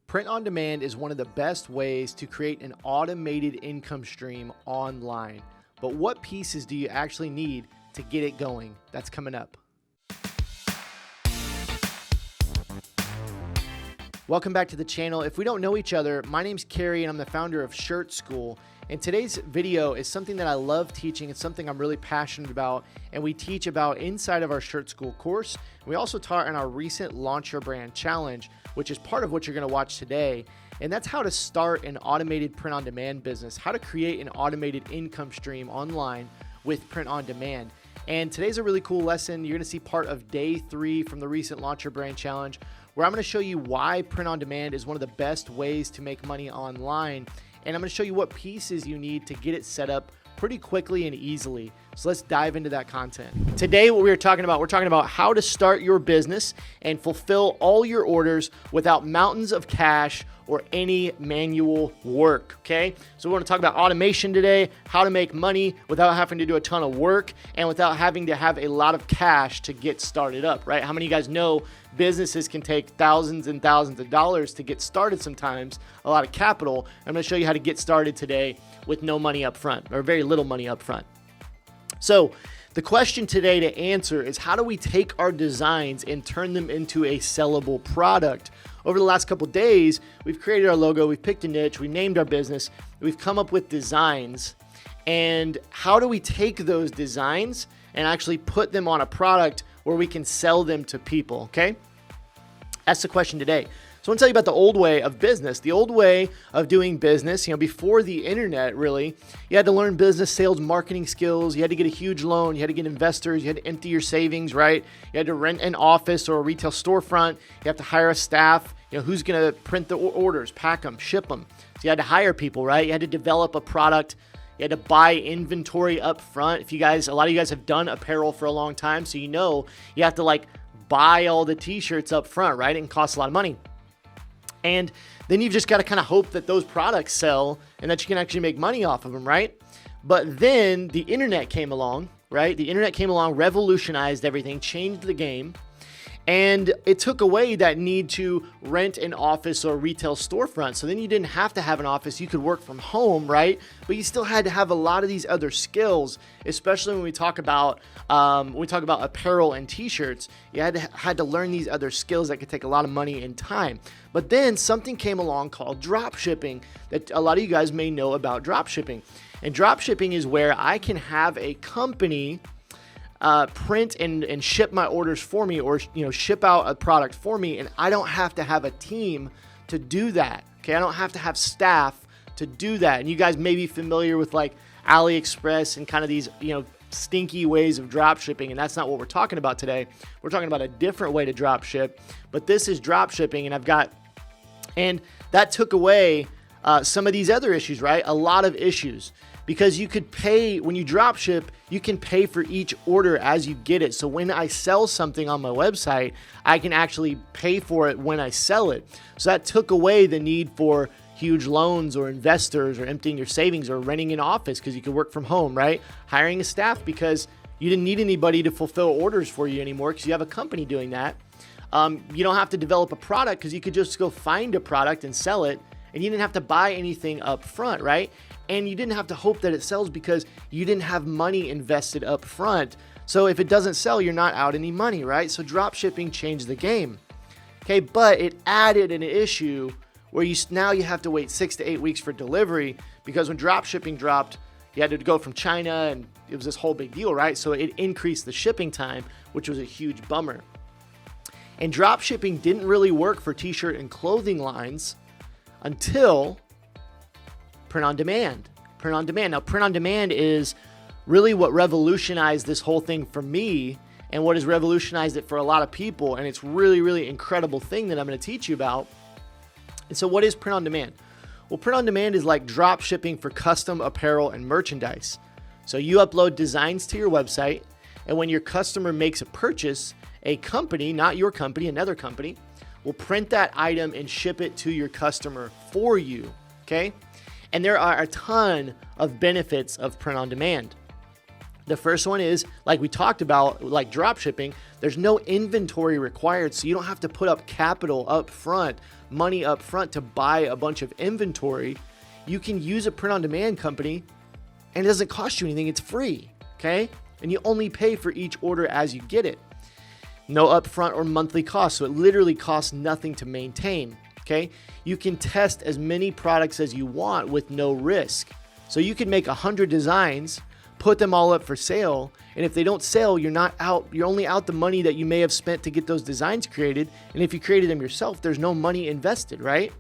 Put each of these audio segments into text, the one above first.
Print on demand is one of the best ways to create an automated income stream online. But what pieces do you actually need to get it going? That's coming up. Welcome back to the channel. If we don't know each other, my name's Kerry and I'm the founder of Shirt School. And today's video is something that I love teaching. It's something I'm really passionate about, and we teach about inside of our Shirt School course. We also taught in our recent Launch Your Brand Challenge, which is part of what you're gonna watch today. And that's how to start an automated print-on-demand business, how to create an automated income stream online with print-on-demand. And today's a really cool lesson. You're gonna see part of day 3 from the recent Launch Your Brand Challenge, where I'm gonna show you why print-on-demand is one of the best ways to make money online. And I'm gonna show you what pieces you need to get it set up pretty quickly and easily. So let's dive into that content. Today, what we're talking about how to start your business and fulfill all your orders without mountains of cash or any manual work, okay? So we're gonna talk about automation today, how to make money without having to do a ton of work and without having to have a lot of cash to get started up, right? How many of you guys know businesses can take thousands and thousands of dollars to get started sometimes, a lot of capital? I'm gonna show you how to get started today with no money up front, or very little money up front. So the question today to answer is, how do we take our designs and turn them into a sellable product? Over the last couple days, we've created our logo, we've picked a niche, we named our business, we've come up with designs. And how do we take those designs and actually put them on a product where we can sell them to people, okay? That's the question today. So I want to tell you about the old way of business, the old way of doing business. Before the internet, really, you had to learn business, sales, marketing skills. You had to get a huge loan. You had to get investors. You had to empty your savings, right? You had to rent an office or a retail storefront. You have to hire a staff. Who's going to print the orders, pack them, ship them. So you had to hire people, right? You had to develop a product. You had to buy inventory up front. A lot of you guys have done apparel for a long time, so you have to buy all the t-shirts up front, right? It costs a lot of money. And then you've just got to kind of hope that those products sell and that you can actually make money off of them, right? But then the internet came along, right? The internet came along, revolutionized everything, changed the game. And it took away that need to rent an office or a retail storefront. So then you didn't have to have an office. You could work from home, right? But you still had to have a lot of these other skills, especially when we talk about apparel and t-shirts. You had to learn these other skills that could take a lot of money and time. But then something came along called drop shipping that a lot of you guys may know about drop shipping. And drop shipping is where I can have a company print and ship my orders for me, or ship out a product for me, and I don't have to have a team to do that. Okay, I don't have to have staff to do that. And you guys may be familiar with AliExpress and kind of these stinky ways of drop shipping, and that's not what we're talking about today. We're talking about a different way to drop ship, but this is drop shipping, and that took away some of these other issues, right? A lot of issues. Because you could pay, when you drop ship, you can pay for each order as you get it. So when I sell something on my website, I can actually pay for it when I sell it. So that took away the need for huge loans or investors or emptying your savings or renting an office because you could work from home, right? Hiring a staff because you didn't need anybody to fulfill orders for you anymore because you have a company doing that. You don't have to develop a product because you could just go find a product and sell it, and you didn't have to buy anything up front, right? And you didn't have to hope that it sells because you didn't have money invested up front. So if it doesn't sell, you're not out any money, right? So drop shipping changed the game. Okay, but it added an issue where now you have to wait 6 to 8 weeks for delivery, because when drop shipping dropped, you had to go from China, and it was this whole big deal, right? So it increased the shipping time, which was a huge bummer. And drop shipping didn't really work for t-shirt and clothing lines until print on demand. Now, print on demand is really what revolutionized this whole thing for me, and what has revolutionized it for a lot of people. And it's really, really incredible thing that I'm going to teach you about. And so what is print on demand? Well, print on demand is like drop shipping for custom apparel and merchandise. So you upload designs to your website, and when your customer makes a purchase, a company, not your company, another company, will print that item and ship it to your customer for you, okay? And there are a ton of benefits of print on demand. The first one is, like we talked about, like drop shipping, there's no inventory required, so you don't have to put up capital up front, money up front to buy a bunch of inventory. You can use a print-on-demand company and it doesn't cost you anything. It's free, okay? And you only pay for each order as you get it. No upfront or monthly costs, so it literally costs nothing to maintain, okay? You can test as many products as you want with no risk. So you can make 100 designs, put them all up for sale, and if they don't sell, you're only out the money that you may have spent to get those designs created. And if you created them yourself, there's no money invested, right?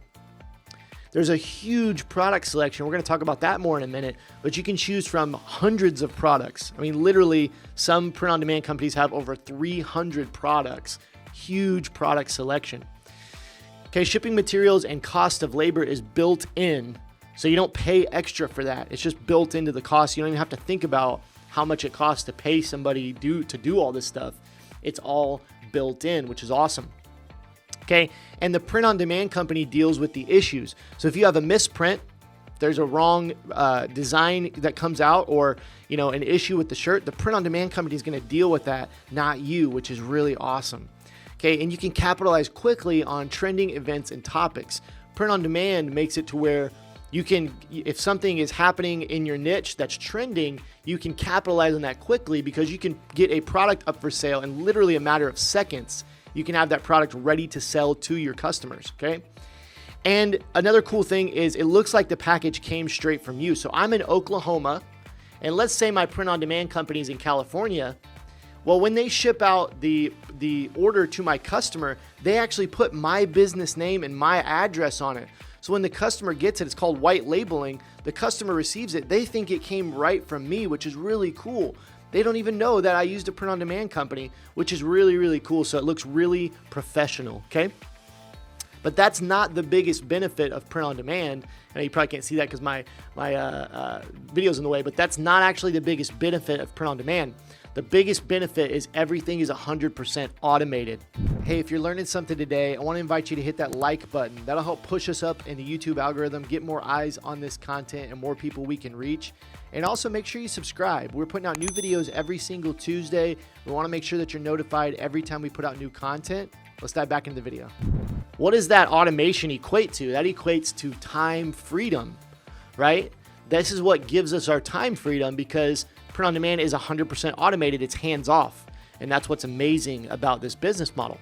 There's a huge product selection. We're going to talk about that more in a minute, but you can choose from hundreds of products. I mean, literally, some print-on-demand companies have over 300 products. Huge product selection. Okay, shipping materials and cost of labor is built in, so you don't pay extra for that. It's just built into the cost. You don't even have to think about how much it costs to pay somebody to do all this stuff. It's all built in, which is awesome. Okay, and the print-on-demand company deals with the issues. So if you have a misprint, there's a wrong design that comes out, or an issue with the shirt, the print-on-demand company is going to deal with that, not you, which is really awesome. Okay, and you can capitalize quickly on trending events and topics. Print-on-demand makes it to where you can, if something is happening in your niche that's trending, you can capitalize on that quickly because you can get a product up for sale in literally a matter of seconds. You can have that product ready to sell to your customers, okay? And another cool thing is it looks like the package came straight from you. So I'm in Oklahoma, and let's say my print-on-demand company is in California. Well, when they ship out the order to my customer, they actually put my business name and my address on it. So when the customer gets it, it's called white labeling. The customer receives it. They think it came right from me, which is really cool. They don't even know that I used a print-on-demand company, which is really, really cool. So it looks really professional, okay? But that's not the biggest benefit of print-on-demand. And you probably can't see that because my video's in the way, but that's not actually the biggest benefit of print-on-demand. The biggest benefit is everything is 100% automated. Hey, if you're learning something today, I want to invite you to hit that like button. That'll help push us up in the YouTube algorithm, get more eyes on this content and more people we can reach. And also make sure you subscribe. We're putting out new videos every single Tuesday. We want to make sure that you're notified every time we put out new content. Let's dive back into the video. What does that automation equate to? That equates to time freedom, right? This is what gives us our time freedom because print-on-demand is 100% automated. It's hands-off. And that's what's amazing about this business model.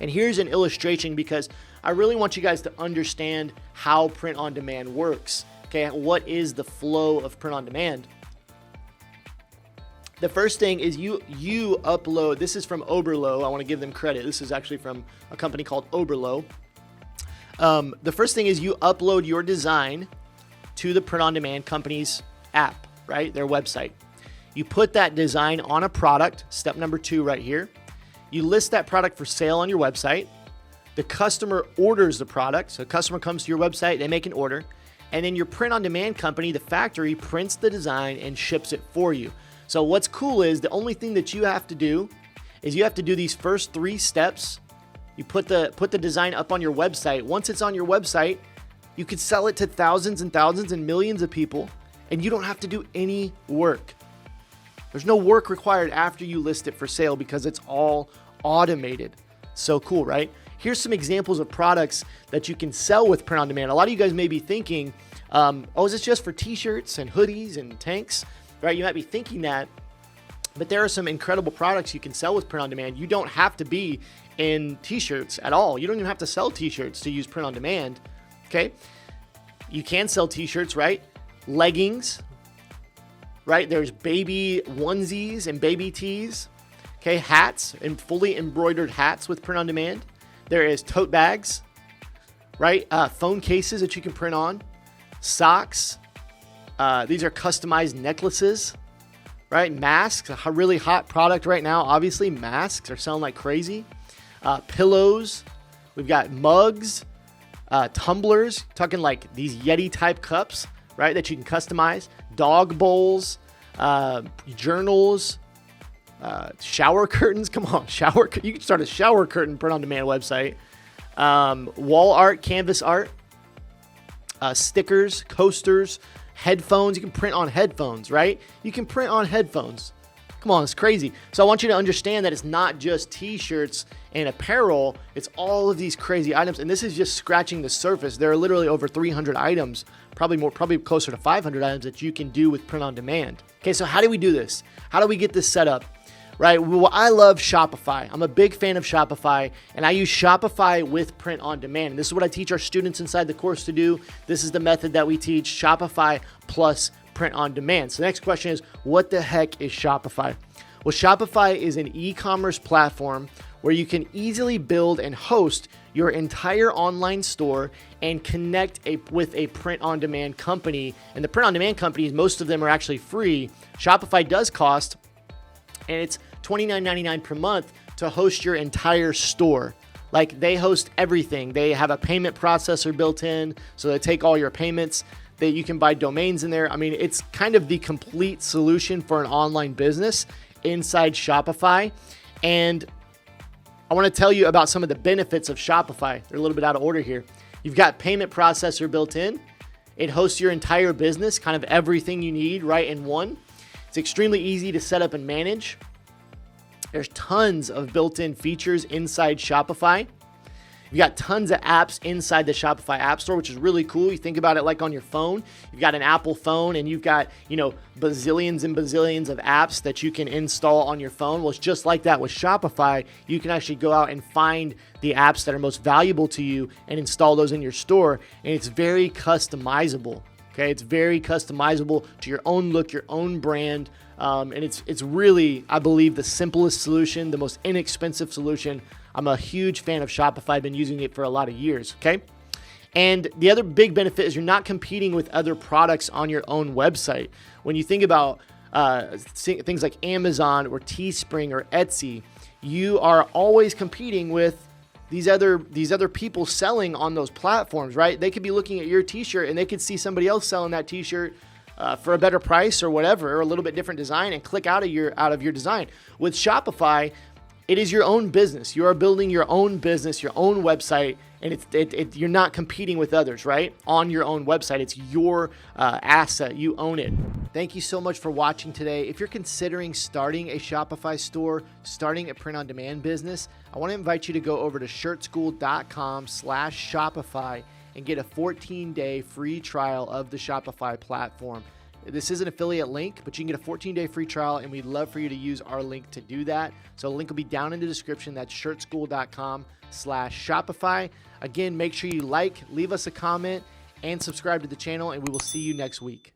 And here's an illustration because I really want you guys to understand how print-on-demand works. Okay, what is the flow of print-on-demand? The first thing is you upload. This is from Oberlo. I want to give them credit. This is actually from a company called Oberlo. The first thing is you upload your design to the print-on-demand company's app, right? Their website. You put that design on a product, step number 2 right here. You list that product for sale on your website. The customer orders the product. So the customer comes to your website, they make an order, and then your print-on-demand company, the factory, prints the design and ships it for you. So what's cool is the only thing that you have to do is you have to do these first 3 steps. You put the design up on your website. Once it's on your website, you could sell it to thousands and thousands and millions of people, and you don't have to do any work. There's no work required after you list it for sale because it's all automated. So cool, right? Here's some examples of products that you can sell with print on demand. A lot of you guys may be thinking, oh, is this just for t-shirts and hoodies and tanks, right? You might be thinking that, but there are some incredible products you can sell with print on demand. You don't have to be in t-shirts at all. You don't even have to sell t-shirts to use print on demand, okay? You can sell t-shirts, right? Leggings, right? There's baby onesies and baby tees, okay? Hats and fully embroidered hats with print on demand. There is tote bags, right? Phone cases that you can print on, socks. These are customized necklaces, right? Masks, a really hot product right now. Obviously, masks are selling like crazy. Pillows. We've got mugs, tumblers, talking like these Yeti type cups, right? That you can customize. Dog bowls, journals, shower curtains. Come on, you can start a shower curtain print on demand website. Wall art, canvas art, stickers, coasters, headphones. You can print on headphones, right? You can print on headphones. Come on, it's crazy. So I want you to understand that it's not just t-shirts and apparel. It's all of these crazy items. And this is just scratching the surface. There are literally over 300 items, probably closer to 500 items that you can do with print on demand. Okay, so how do we do this? How do we get this set up? Right? Well, I love Shopify. I'm a big fan of Shopify, and I use Shopify with print on demand. And this is what I teach our students inside the course to do. This is the method that we teach, Shopify plus print on demand. So the next question is, what the heck is Shopify? Well, Shopify is an e-commerce platform where you can easily build and host your entire online store and connect with a print on demand company. And the print on demand companies, most of them are actually free. Shopify does cost, and it's $29.99 per month to host your entire store. Like, they host everything. They have a payment processor built in, so they take all your payments. That you can buy domains in there. I mean, it's kind of the complete solution for an online business inside Shopify. And I want to tell you about some of the benefits of Shopify. They're a little bit out of order here. You've got payment processor built in. It hosts your entire business, kind of everything you need right in one. It's extremely easy to set up and manage. There's tons of built-in features inside Shopify. You've got tons of apps inside the Shopify App Store, which is really cool. You think about it like on your phone. You've got an Apple phone, and you've got, bazillions and bazillions of apps that you can install on your phone. Well, it's just like that with Shopify. You can actually go out and find the apps that are most valuable to you and install those in your store, and it's very customizable. Okay, it's very customizable to your own look, your own brand, and it's really, I believe, the simplest solution, the most inexpensive solution. I'm a huge fan of Shopify. I've been using it for a lot of years, okay? And the other big benefit is you're not competing with other products on your own website. When you think about things like Amazon or Teespring or Etsy, you are always competing with these other people selling on those platforms, right? They could be looking at your t-shirt and they could see somebody else selling that t-shirt for a better price or whatever, or a little bit different design, and click out of your design. With Shopify, it is your own business. You are building your own business, your own website, and you're not competing with others, right? On your own website. It's your asset. You own it. Thank you so much for watching today. If you're considering starting a Shopify store, starting a print-on-demand business, I want to invite you to go over to shirtschool.com/Shopify and get a 14-day free trial of the Shopify platform. This is an affiliate link, but you can get a 14-day free trial, and we'd love for you to use our link to do that. So the link will be down in the description. That's shirtschool.com/Shopify. Again, make sure you leave us a comment, and subscribe to the channel, and we will see you next week.